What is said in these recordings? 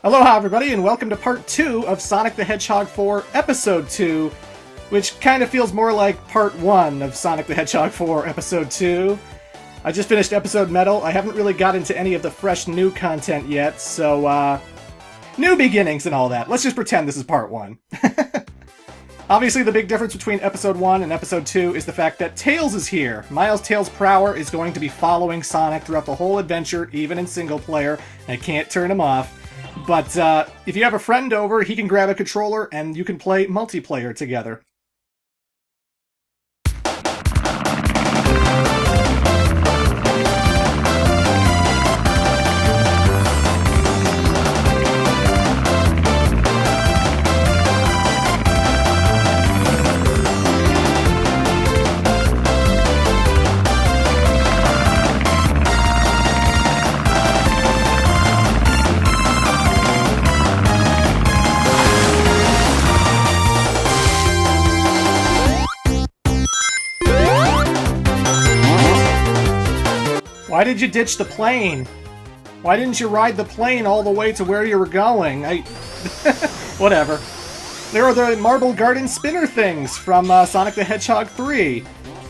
Aloha everybody, and welcome to part 2 of Sonic the Hedgehog 4 Episode 2, which kind of feels more like part 1 of Sonic the Hedgehog 4 Episode 2. I just finished Episode Metal. I haven't really got into any of the fresh new content yet, so, new beginnings and all that. Let's just pretend this is part 1. Obviously, the big difference between Episode 1 and Episode 2 is the fact that Tails is here. Miles Tails Prower is going to be following Sonic throughout the whole adventure, even in single player. I can't turn him off. But if you have a friend over, he can grab a controller and you can play multiplayer together. Why did you ditch the plane? Why didn't you ride the plane all the way to where you were going? Whatever. There are the Marble Garden spinner things from Sonic the Hedgehog 3.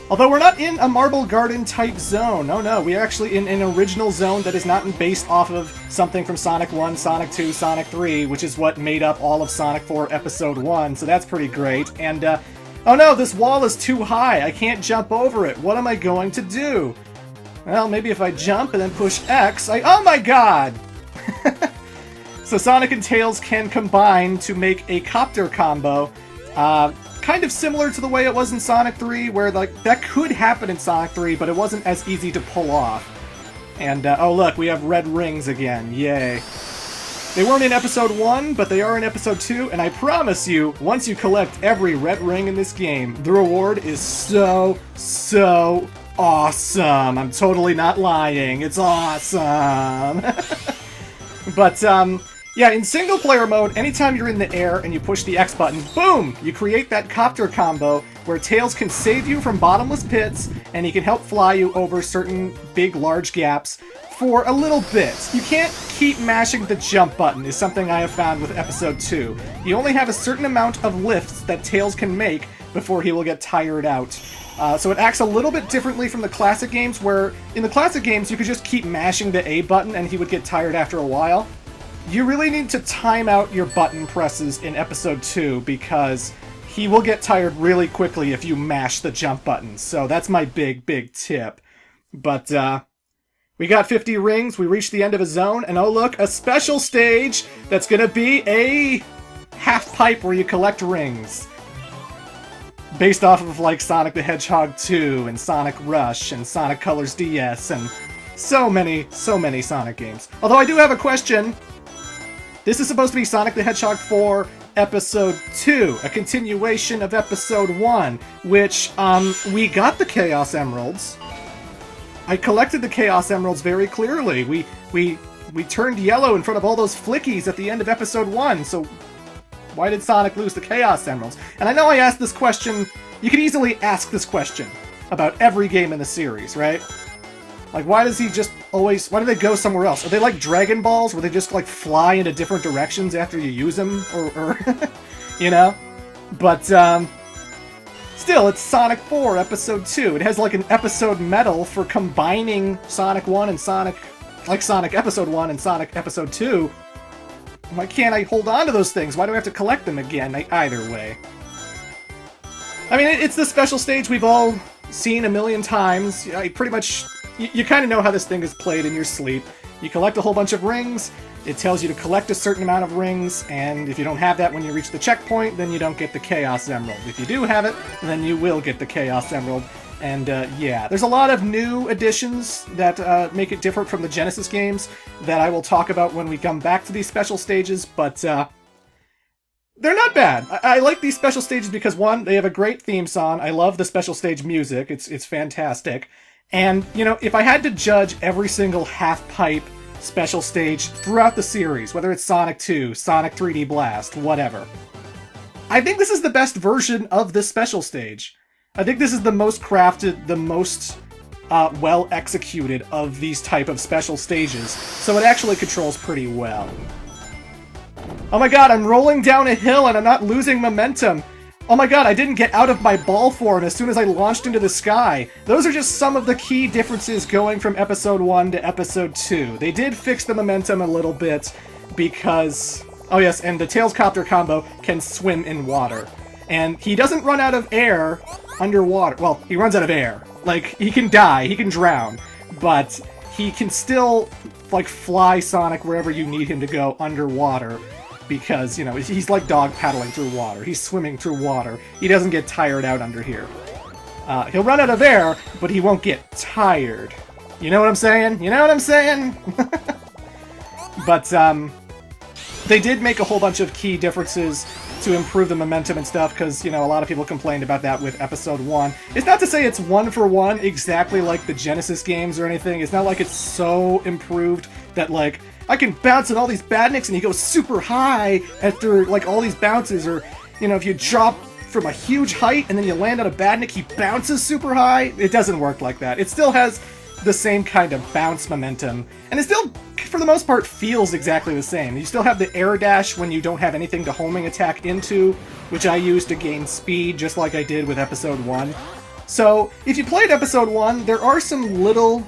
Although we're not in a Marble Garden type zone. Oh no, we're actually in an original zone that is not based off of something from Sonic 1, Sonic 2, Sonic 3, which is what made up all of Sonic 4 Episode 1, so that's pretty great. And, oh no, this wall is too high. I can't jump over it. What am I going to do? Well, maybe if I jump and then push X, oh my god! So Sonic and Tails can combine to make a copter combo. Kind of similar to the way it was in Sonic 3, where like that could happen in Sonic 3, but it wasn't as easy to pull off. And, oh look, we have red rings again. Yay. They weren't in Episode 1, but they are in Episode 2, and I promise you, once you collect every red ring in this game, the reward is so awesome. I'm totally not lying. It's awesome. But, yeah, in single player mode, anytime you're in the air and you push the X button, boom! You create that copter combo where Tails can save you from bottomless pits and he can help fly you over certain big, large gaps for a little bit. You can't keep mashing the jump button, is something I have found with Episode 2. You only have a certain amount of lifts that Tails can make before he will get tired out. So it acts a little bit differently from the classic games, where in the classic games you could just keep mashing the A button and he would get tired after a while. You really need to time out your button presses in Episode 2 because he will get tired really quickly if you mash the jump button. So that's my big tip. But we got 50 rings, we reached the end of a zone, and oh look, a special stage that's gonna be a half pipe where you collect rings. Based off of, like, Sonic the Hedgehog 2, and Sonic Rush, and Sonic Colors DS, and so many Sonic games. Although I do have a question. This is supposed to be Sonic the Hedgehog 4 Episode 2, a continuation of Episode 1, which, we got the Chaos Emeralds. I collected the Chaos Emeralds very clearly. We turned yellow in front of all those flickies at the end of Episode 1, so why did Sonic lose the Chaos Emeralds? And I know I asked this question, you could easily ask this question about every game in the series, right? Like, why does he just always, why do they go somewhere else? Are they like Dragon Balls, where they just, like, fly into different directions after you use them? Or you know? But, still, it's Sonic 4 Episode 2. It has, like, an episode medal for combining Sonic 1 and Sonic, like Sonic Episode 1 and Sonic Episode 2. Why can't I hold on to those things? Why do I have to collect them again? Either way. I mean, it's the special stage we've all seen a million times. I pretty much... You kind of know how this thing is played in your sleep. You collect a whole bunch of rings, it tells you to collect a certain amount of rings, and if you don't have that when you reach the checkpoint, then you don't get the Chaos Emerald. If you do have it, then you will get the Chaos Emerald. And, yeah, there's a lot of new additions that make it different from the Genesis games that I will talk about when we come back to these special stages, but, they're not bad. I like these special stages because, one, they have a great theme song. I love the special stage music. It's fantastic. And, you know, if I had to judge every single half-pipe special stage throughout the series, whether it's Sonic 2, Sonic 3D Blast, whatever, I think this is the best version of this special stage. I think this is the most crafted, the most well executed of these type of special stages, so it actually controls pretty well. Oh my god, I'm rolling down a hill and I'm not losing momentum. Oh my god, I didn't get out of my ball form as soon as I launched into the sky. Those are just some of the key differences going from Episode 1 to Episode 2. They did fix the momentum a little bit because... Oh yes, and the Tails Copter combo can swim in water. And he doesn't run out of air underwater. Well, he runs out of air. Like, he can die, he can drown, but he can still, like, fly Sonic wherever you need him to go underwater. Because, you know, he's like dog paddling through water. He's swimming through water. He doesn't get tired out under here. He'll run out of air, but he won't get tired. You know what I'm saying? You know what I'm saying? But, they did make a whole bunch of key differences to improve the momentum and stuff, because, you know, a lot of people complained about that with Episode 1. It's not to say it's one-for-one exactly like the Genesis games or anything. It's not like it's so improved that, like, I can bounce on all these badniks and he goes super high after, like, all these bounces, or, you know, if you drop from a huge height and then you land on a badnik, he bounces super high. It doesn't work like that. It still has the same kind of bounce momentum, and it still, for the most part, feels exactly the same. You still have the air dash when you don't have anything to homing attack into, which I use to gain speed, just like I did with Episode 1. So, if you played Episode 1, there are some little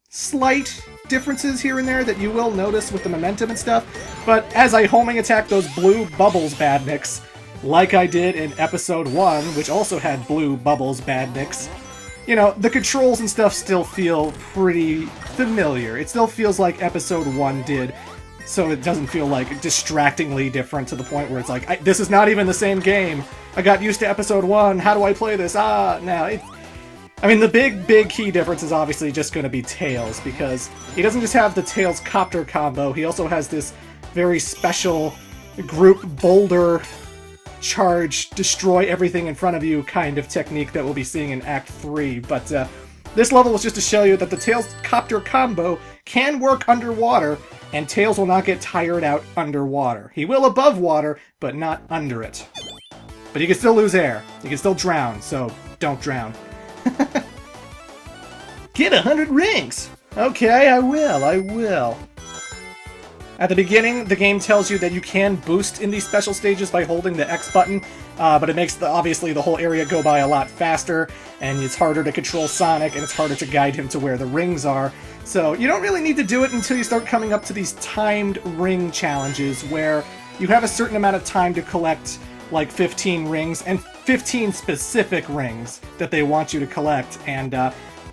slight differences here and there that you will notice with the momentum and stuff, but as I homing attack those blue bubbles badniks, like I did in Episode 1, which also had blue bubbles badniks, you know, the controls and stuff still feel pretty familiar. It still feels like Episode 1 did, so it doesn't feel, like, distractingly different to the point where it's like, this is not even the same game. I got used to Episode 1, how do I play this? No, I mean, the big key difference is obviously just going to be Tails, because he doesn't just have the Tails Copter combo, he also has this very special group boulder charge, destroy everything in front of you kind of technique that we'll be seeing in Act 3, but this level was just to show you that the Tails Copter combo can work underwater, and Tails will not get tired out underwater. He will above water, but not under it. But he can still lose air. He can still drown, so don't drown. Get 100 rings! Okay, I will. At the beginning, the game tells you that you can boost in these special stages by holding the X button, but it makes, obviously, the whole area go by a lot faster, and it's harder to control Sonic, and it's harder to guide him to where the rings are. So you don't really need to do it until you start coming up to these timed ring challenges, where you have a certain amount of time to collect, like, 15 rings, and 15 specific rings that they want you to collect, and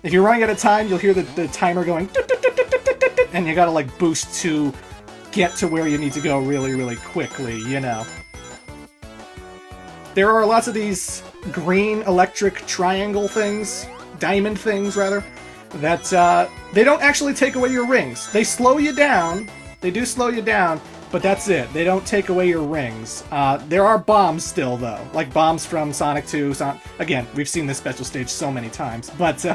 if you're running out of time, you'll hear the timer going, and you gotta, like, boost to get to where you need to go really, really quickly, you know. There are lots of these green electric triangle things, diamond things, rather, that they don't actually take away your rings. They slow you down, they do slow you down, but that's it. They don't take away your rings. There are bombs still, though, like bombs from Sonic 2. Again, we've seen this special stage so many times, but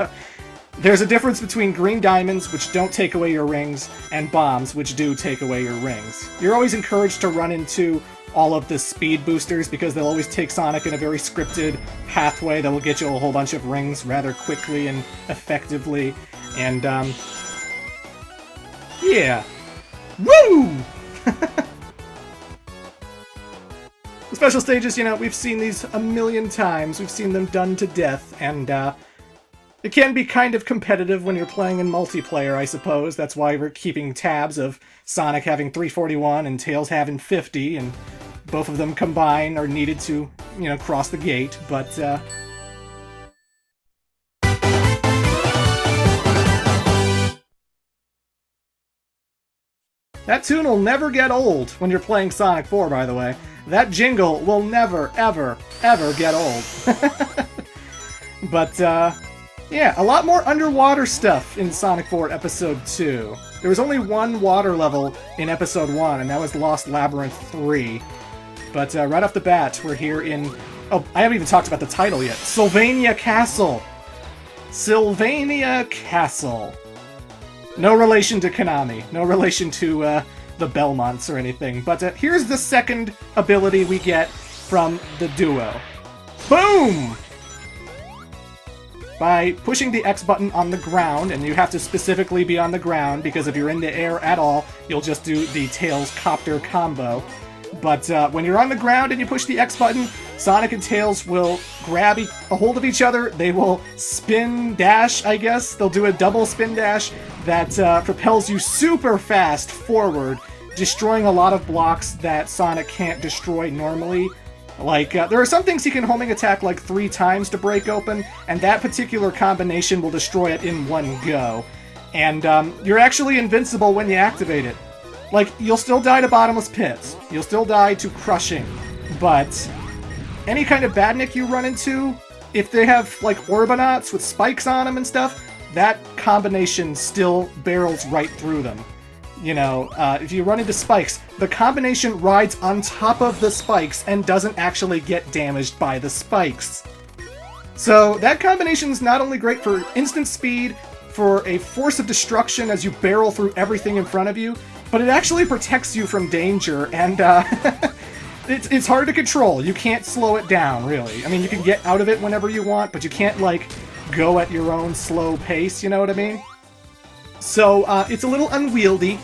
there's a difference between green diamonds, which don't take away your rings, and bombs, which do take away your rings. You're always encouraged to run into all of the speed boosters, because they'll always take Sonic in a very scripted pathway that will get you a whole bunch of rings rather quickly and effectively. And, yeah. Woo! The special stages, you know, we've seen these a million times. We've seen them done to death, and, it can be kind of competitive when you're playing in multiplayer, I suppose. That's why we're keeping tabs of Sonic having 341 and Tails having 50, and both of them combined are needed to, you know, cross the gate, but, that tune will never get old when you're playing Sonic 4, by the way. That jingle will never, ever, ever get old. But, yeah, a lot more underwater stuff in Sonic 4 Episode 2. There was only one water level in Episode 1, and that was Lost Labyrinth 3. But right off the bat, we're here in... Oh, I haven't even talked about the title yet. Sylvania Castle! Sylvania Castle. No relation to Konami. No relation to the Belmonts or anything. But here's the second ability we get from the duo. Boom! by pushing the X button on the ground, and you have to specifically be on the ground, because if you're in the air at all, you'll just do the Tails copter combo. But when you're on the ground and you push the X button, Sonic and Tails will grab a hold of each other. They will spin dash, I guess. They'll do a double spin dash that propels you super fast forward, destroying a lot of blocks that Sonic can't destroy normally. Like, there are some things he can homing attack like 3 times to break open, and that particular combination will destroy it in one go. And you're actually invincible when you activate it. Like, you'll still die to bottomless pits, you'll still die to crushing, but any kind of badnik you run into, if they have, like, Orbinauts with spikes on them and stuff, that combination still barrels right through them. You know, if you run into spikes, the combination rides on top of the spikes and doesn't actually get damaged by the spikes. So that combination is not only great for instant speed, for a force of destruction as you barrel through everything in front of you, but it actually protects you from danger, and it's hard to control. You can't slow it down, really. I mean, you can get out of it whenever you want, but you can't, like, go at your own slow pace, you know what I mean? So, it's a little unwieldy,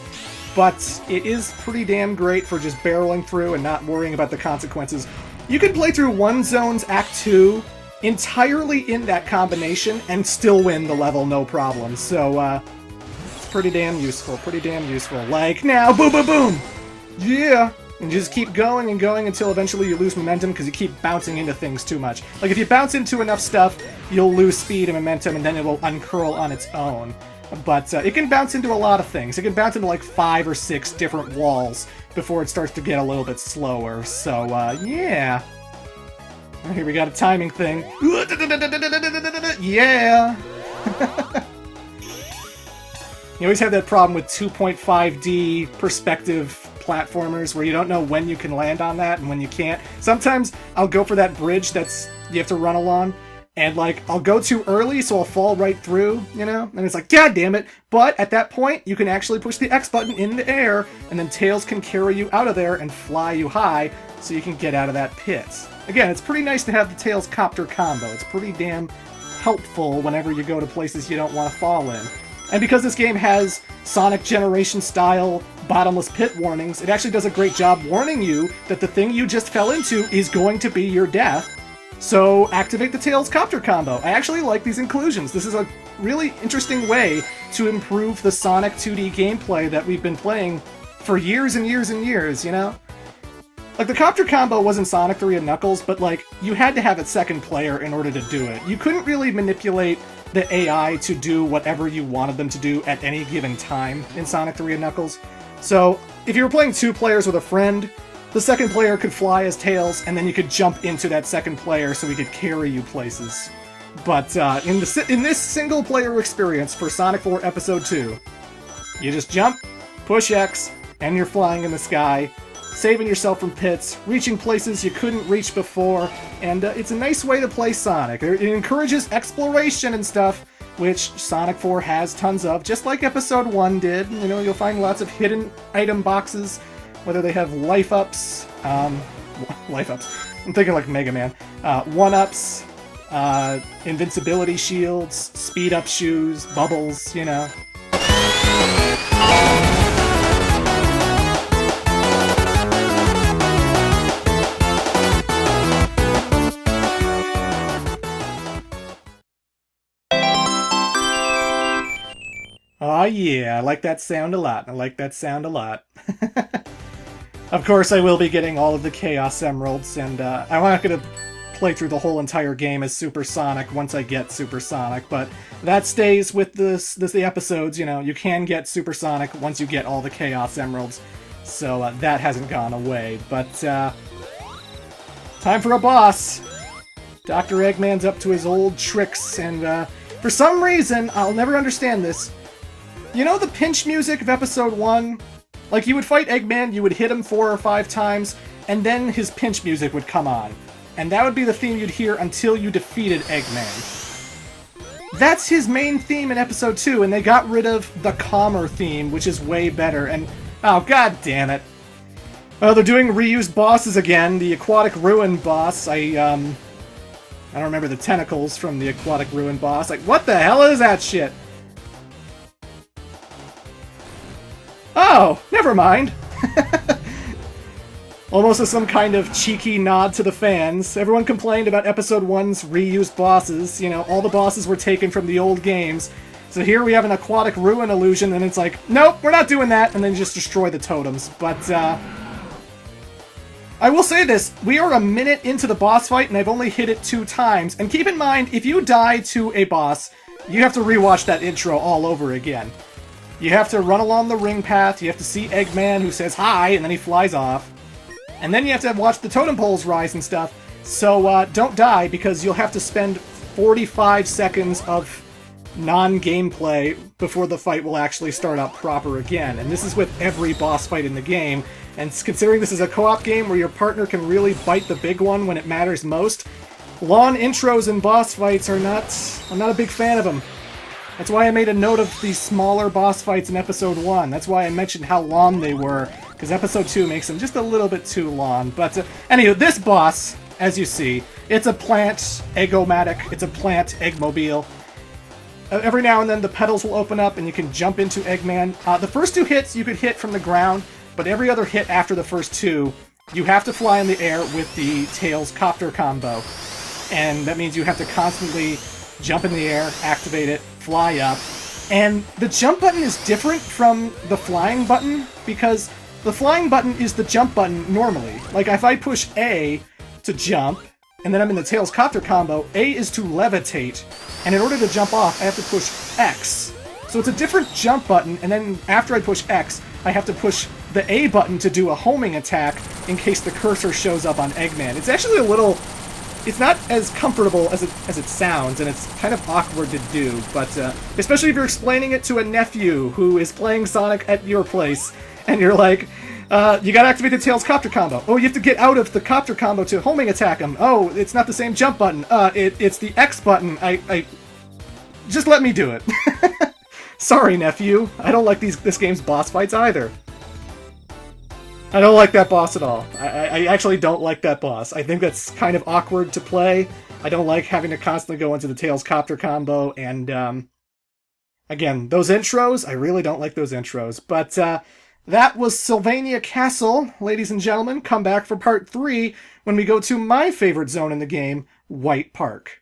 but it is pretty damn great for just barreling through and not worrying about the consequences. You can play through one zone's Act 2 entirely in that combination and still win the level no problem. So, it's pretty damn useful, Like now, boom, boom, boom! Yeah! And just keep going and going until eventually you lose momentum because you keep bouncing into things too much. Like, if you bounce into enough stuff, you'll lose speed and momentum, and then it will uncurl on its own. But it can bounce into a lot of things. It can bounce into like 5 or 6 different walls before it starts to get a little bit slower. So, yeah. Here we got a timing thing. Yeah! You always have that problem with 2.5D perspective platformers where you don't know when you can land on that and when you can't. Sometimes I'll go for that bridge that's you have to run along, and like I'll go too early so I'll fall right through, you know? And it's like, god damn it! But at that point, you can actually push the X button in the air, and then Tails can carry you out of there and fly you high so you can get out of that pit. Again, it's pretty nice to have the Tails copter combo. It's pretty damn helpful whenever you go to places you don't want to fall in. And because this game has Sonic Generation-style bottomless pit warnings, it actually does a great job warning you that the thing you just fell into is going to be your death. So activate the Tails Copter combo. I actually like these inclusions. This is a really interesting way to improve the Sonic 2D gameplay that we've been playing for years and years and years, you know? Like, the Copter combo was in Sonic 3 and Knuckles, but, like, you had to have a second player in order to do it. You couldn't really manipulate the AI to do whatever you wanted them to do at any given time in Sonic 3 and Knuckles. So, if you were playing 2 players with a friend, the second player could fly as Tails, and then you could jump into that second player so he could carry you places. But in this single-player experience for Sonic 4 Episode 2, you just jump, push X, and you're flying in the sky, saving yourself from pits, reaching places you couldn't reach before, and it's a nice way to play Sonic. It encourages exploration and stuff, which Sonic 4 has tons of, just like Episode 1 did. You know, you'll find lots of hidden item boxes, whether they have life-ups, life-ups, I'm thinking like Mega Man, 1-ups, invincibility shields, speed-up shoes, bubbles, you know. Oh yeah, I like that sound a lot. Of course, I will be getting all of the Chaos Emeralds, and I'm not going to play through the whole entire game as Super Sonic once I get Super Sonic, but that stays with the episodes, you know. You can get Super Sonic once you get all the Chaos Emeralds, so that hasn't gone away. But, time for a boss! Dr. Eggman's up to his old tricks, and for some reason, I'll never understand this, you know the pinch music of Episode 1? Like, you would fight Eggman, you would hit him 4 or 5 times, and then his pinch music would come on. And that would be the theme you'd hear until you defeated Eggman. That's his main theme in Episode 2, and they got rid of the calmer theme, which is way better, and... oh, god damn it. Oh, they're doing reused bosses again. The Aquatic Ruin boss, I don't remember the tentacles from the Aquatic Ruin boss. Like, what the hell is that shit? Oh, never mind. Almost as some kind of cheeky nod to the fans. Everyone complained about Episode 1's reused bosses. You know, all the bosses were taken from the old games. So here we have an Aquatic Ruin illusion, and it's like, nope, we're not doing that, and then just destroy the totems. But, I will say this, we are a minute into the boss fight, and I've only hit it 2 times. And keep in mind, if you die to a boss, you have to rewatch that intro all over again. You have to run along the ring path, you have to see Eggman, who says hi, and then he flies off. And then you have to watch the totem poles rise and stuff. So don't die, because you'll have to spend 45 seconds of non-gameplay before the fight will actually start out proper again. And this is with every boss fight in the game. And considering this is a co-op game where your partner can really bite the big one when it matters most, long intros and boss fights are not... I'm not a big fan of them. That's why I made a note of these smaller boss fights in Episode 1. That's why I mentioned how long they were, because Episode 2 makes them just a little bit too long. But anyway, this boss, as you see, it's a plant Eggomatic. It's a plant Eggmobile. Every now and then the petals will open up and you can jump into Eggman. The first 2 hits you could hit from the ground, but every other hit after the first 2, you have to fly in the air with the Tails Copter combo. And that means you have to constantly jump in the air, activate it, fly up. And the jump button is different from the flying button, because the flying button is the jump button normally. Like, if I push A to jump, and then I'm in the Tails Copter combo, A is to levitate, and in order to jump off, I have to push X. So it's a different jump button, and then after I push X, I have to push the A button to do a homing attack in case the cursor shows up on Eggman. It's actually a little... It's not as comfortable as it sounds, and it's kind of awkward to do, but especially if you're explaining it to a nephew who is playing Sonic at your place, and you're like, you gotta activate the Tails Copter combo. Oh, you have to get out of the Copter combo to homing attack him. Oh, it's not the same jump button. It's the X button. Just let me do it. Sorry, nephew. I don't like this game's boss fights either. I don't like that boss at all. I actually don't like that boss. I think that's kind of awkward to play. I don't like having to constantly go into the Tails Copter combo, and again, those intros, I really don't like those intros. But that was Sylvania Castle, ladies and gentlemen. Come back for part 3 when we go to my favorite zone in the game, White Park.